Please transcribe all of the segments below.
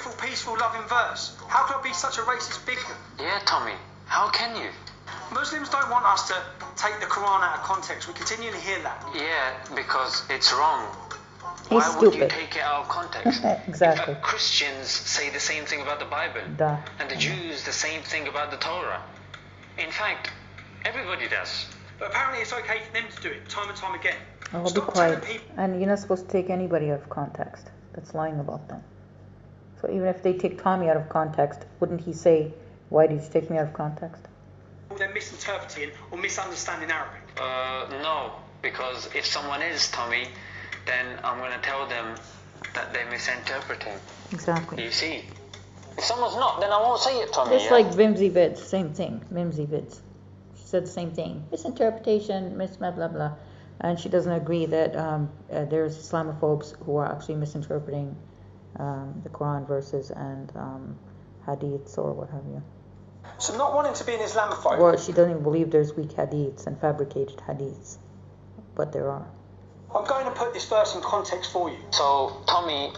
beautiful, peaceful, loving verse. How could I be such a racist bigot? Yeah, Tommy. How can you? Muslims don't want us to take the Quran out of context. We continually hear that. Yeah, because it's wrong. He's Why stupid. would you take it out of context? Exactly. In fact, Christians say the same thing about the Bible. Duh. And the Jews the same thing about the Torah. In fact, everybody does. But apparently it's okay for them to do it time and time again. I'll be quiet. And you're not supposed to take anybody out of context that's lying about them. So even if they take Tommy out of context, wouldn't he say, why did you take me out of context? They're misinterpreting or misunderstanding Arabic. No, because if someone is Tommy, then I'm going to tell them that they're misinterpreting. Exactly. You see? If someone's not, then I won't say it, Tommy. Just like Vimsy Vids, same thing. Mimsy Vids. She said the same thing. Misinterpretation, blah, blah, blah. And she doesn't agree that there's Islamophobes who are actually misinterpreting the Quran verses and hadiths or what have you. So not wanting to be an Islamophobe. Or she doesn't even believe there's weak hadiths and fabricated hadiths. But there are. I'm going to put this verse in context for you. So Tommy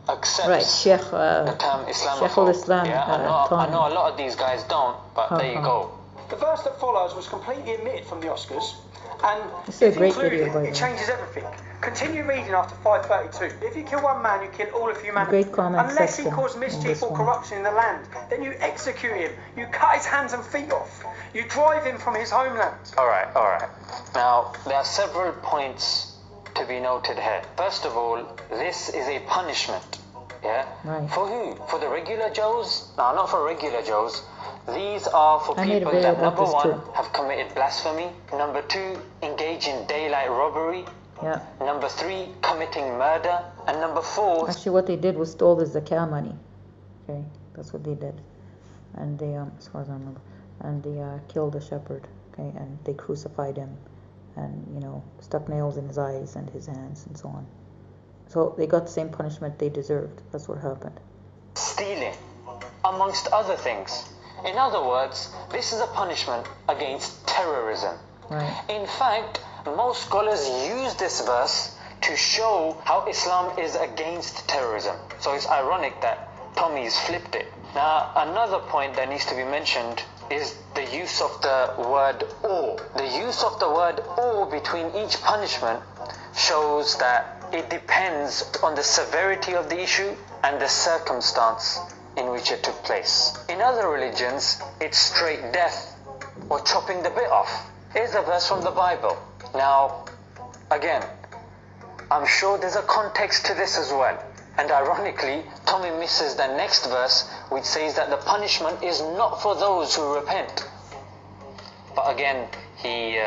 accepts right, the term Islamophobe. Sheikh al-Islam, yeah, I know a lot of these guys don't, but there you go. The verse that follows was completely omitted from the Oscars, and it's a great video, by the way. It changes everything. Continue reading after 5:32. If you kill one man, you kill all of humanity. Great comment Unless he section caused mischief or one. corruption in the land, then you execute him. You cut his hands and feet off. You drive him from his homeland. All right. Now, there are several points to be noted here. First of all, this is a punishment. Yeah? Right. For who? For the regular Joes? No, not for regular Joes. These are for people that, number one, have committed blasphemy. Number two, engage in daylight robbery. Yeah. Number three, committing murder. And number four... Actually, what they did was stole the zakah money. Okay, that's what they did. And they, as far as I remember, and they killed a shepherd. Okay, and they crucified him, and stuck nails in his eyes and his hands and so on. So they got the same punishment they deserved. That's what happened. Stealing, amongst other things. In other words, this is a punishment against terrorism. Right. In fact, most scholars use this verse to show how Islam is against terrorism. So it's ironic that Tommy's flipped it. Now, another point that needs to be mentioned is the use of the word or. The use of the word or between each punishment shows that it depends on the severity of the issue and the circumstance in which it took place. In other religions, it's straight death or chopping the bit off. Here's a verse from the Bible. Now, again, I'm sure there's a context to this as well. And ironically, Tommy misses the next verse, which says that the punishment is not for those who repent. But again, he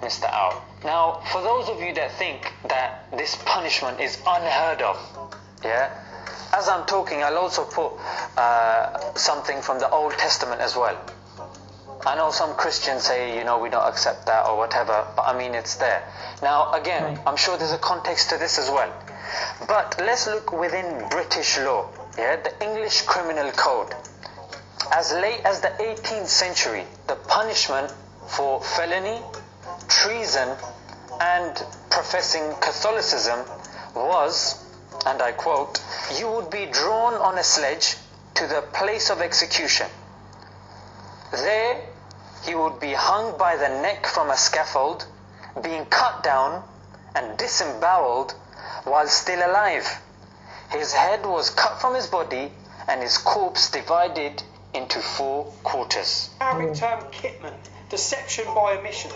missed that out. Now, for those of you that think that this punishment is unheard of, yeah, as I'm talking, I'll also put something from the Old Testament as well. I know some Christians say, we don't accept that or whatever, but I mean, it's there. Now, again, right. I'm sure there's a context to this as well. But let's look within British law, yeah, the English Criminal Code. As late as the 18th century, the punishment for felony, treason, and professing Catholicism was, and I quote, "You would be drawn on a sledge to the place of execution. There, he would be hung by the neck from a scaffold, being cut down and disemboweled while still alive. His head was cut from his body and his corpse divided into 4 quarters." Arabic term kitman, deception by omission.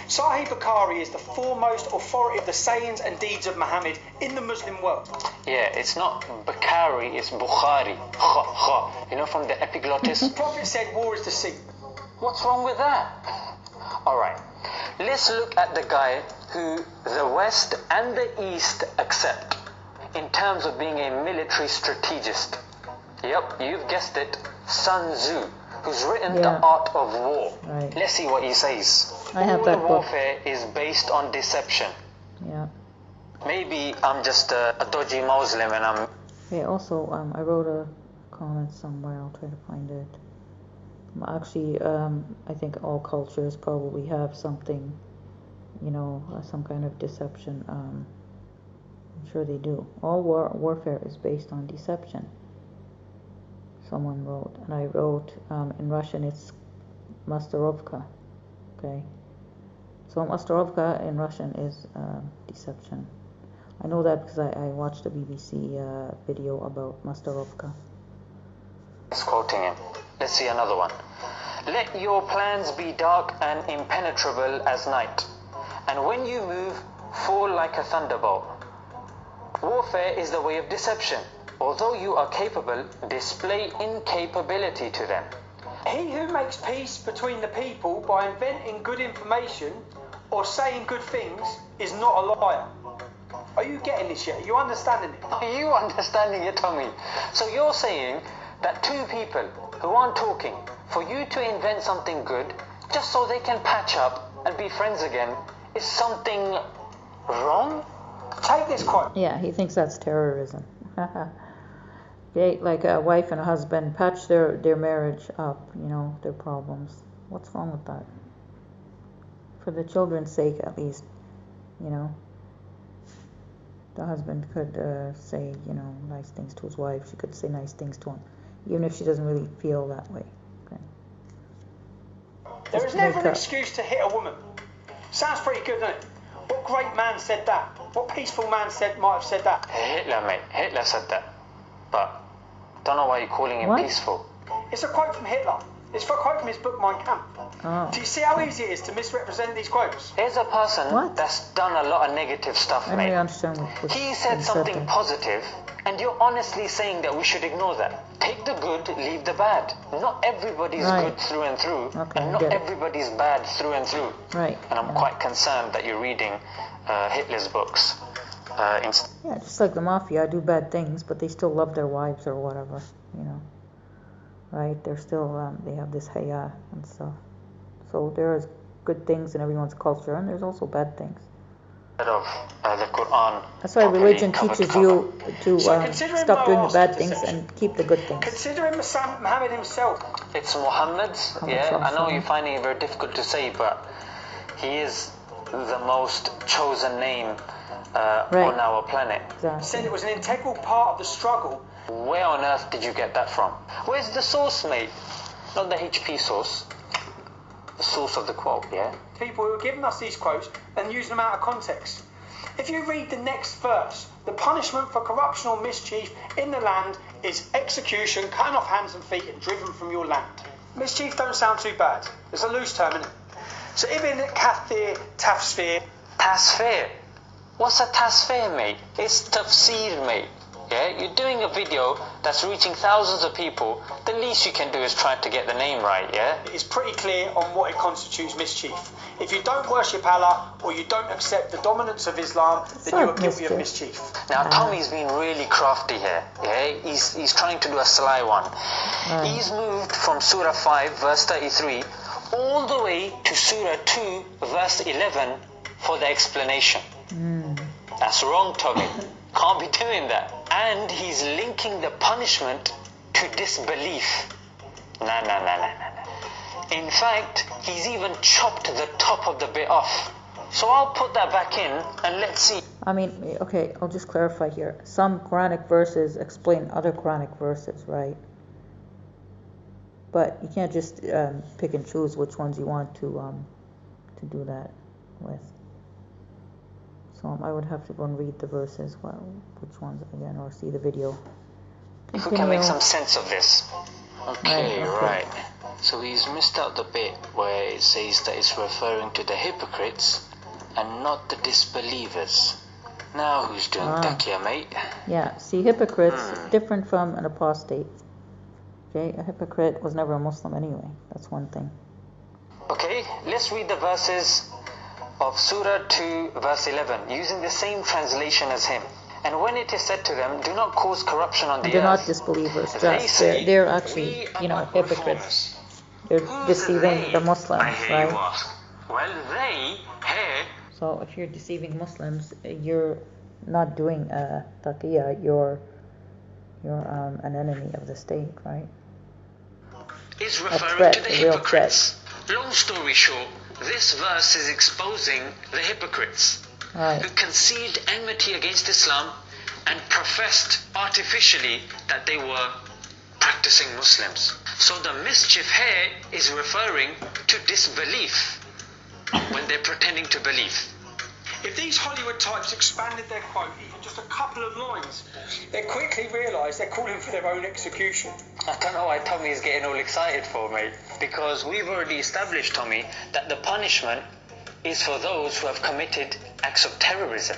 Sahih Bukhari is the foremost authority of the sayings and deeds of Muhammad in the Muslim world. Yeah, it's not Bukhari, it's Bukhari. From the epiglottis. The Prophet said war is deceit. What's wrong with that? Alright, let's look at the guy who the West and the East accept in terms of being a military strategist. Yep, you've guessed it, Sun Tzu, who's written The Art of War. Right. Let's see what he says. I have that book. Warfare is based on deception. Yeah. Maybe I'm just a dodgy Muslim and I'm... Yeah, also, I wrote a comment somewhere, I'll try to find it. Actually, I think all cultures probably have something, some kind of deception. I'm sure they do. All warfare is based on deception. Someone wrote, and I wrote in Russian it's Masterovka. Okay, so Masterovka in Russian is deception. I know that because I watched a BBC video about Masterovka. He's quoting him. Let's see another one. Let your plans be dark and impenetrable as night, and when you move, fall like a thunderbolt. Warfare is the way of deception. Although you are capable, display incapability to them. He who makes peace between the people by inventing good information or saying good things is not a liar. Are you getting this yet? Are you understanding it? Are you understanding it, Tommy? So you're saying that two people who aren't talking, for you to invent something good just so they can patch up and be friends again is something wrong? Take this quote. Yeah, he thinks that's terrorism. Okay, like a wife and a husband patch their marriage up, you know, their problems. What's wrong with that? For the children's sake, at least, you know. The husband could say, you know, nice things to his wife. She could say nice things to him, even if she doesn't really feel that way. Okay. There is never an excuse to hit a woman. Sounds pretty good, doesn't it? What great man said that? What peaceful man might have said that? Hitler, mate. Hitler said that. But don't know why you're calling him peaceful. It's a quote from Hitler. It's a quote from his book Mein Kampf. Oh. Do you see how easy it is to misrepresent these quotes? Here's a person that's done a lot of negative stuff, mate. He said something positive, and you're honestly saying that we should ignore that. Take the good, leave the bad. Not everybody's good through and through, and not everybody's bad through and through. Right. And I'm quite concerned that you're reading Hitler's books. Yeah, just like the mafia, I do bad things, but they still love their wives or whatever, you know. Right? They're still, they have this haya and stuff. So there is good things in everyone's culture, and there's also bad things. Of the Quran. That's why religion teaches you to stop doing the bad things and keep the good things. Considering Muhammad himself. It's Muhammad's, I know you're finding it very difficult to say, but he is the most chosen name on our planet. Exactly. Said it was an integral part of the struggle. Where on earth did you get that from? Where's the source, mate? Not the HP source. The source of the quote, yeah? People who are giving us these quotes and using them out of context. If you read the next verse, the punishment for corruption or mischief in the land is execution, cutting off hands and feet and driven from your land. Mischief don't sound too bad. It's a loose term, isn't it? So Ibn Kathir, Tafsir. Tasfir? What's a tasfir, mate? It's tafsir, mate. Yeah, you're doing a video that's reaching thousands of people. The least you can do is try to get the name right, yeah? It is pretty clear on what it constitutes mischief. If you don't worship Allah or you don't accept the dominance of Islam, then you are guilty of mischief. Now, Tommy's been really crafty here, yeah? He's trying to do a sly one. He's moved from Surah 5, verse 33, all the way to Surah 2, verse 11 for the explanation. That's wrong, Tommy. Can't be doing that. And he's linking the punishment to disbelief. Nah. In fact, he's even chopped the top of the bit off. So I'll put that back in and let's see. I mean, okay, I'll just clarify here. Some Quranic verses explain other Quranic verses, right? But you can't just pick and choose which ones you want to do that with. So I would have to go and read the verses, which ones again, or see the video. If we can make some sense of this. Okay, right. So he's missed out the bit where it says that it's referring to the hypocrites and not the disbelievers. Now who's doing Dakia, mate? Yeah, see, hypocrites different from an apostate. Okay, a hypocrite was never a Muslim anyway. That's one thing. Okay, let's read the verses of Surah 2 verse 11 using the same translation as him. And when it is said to them, do not cause corruption on the earth. They're not disbelievers, just they're actually, hypocrites. They're deceiving the Muslims, right? Well, they here. So if you're deceiving Muslims, you're not doing taqiyya, you're an enemy of the state, right? Is referring to the hypocrites. Long story short, this verse is exposing the hypocrites who concealed enmity against Islam and professed artificially that they were practicing practicing Muslims. So the mischief here is referring to disbelief when they're pretending to believe. If these Hollywood types expanded their quote even just a couple of lines, they quickly realise they're calling for their own execution. I don't know why Tommy is getting all excited for, mate. Because we've already established, Tommy, that the punishment is for those who have committed acts of terrorism.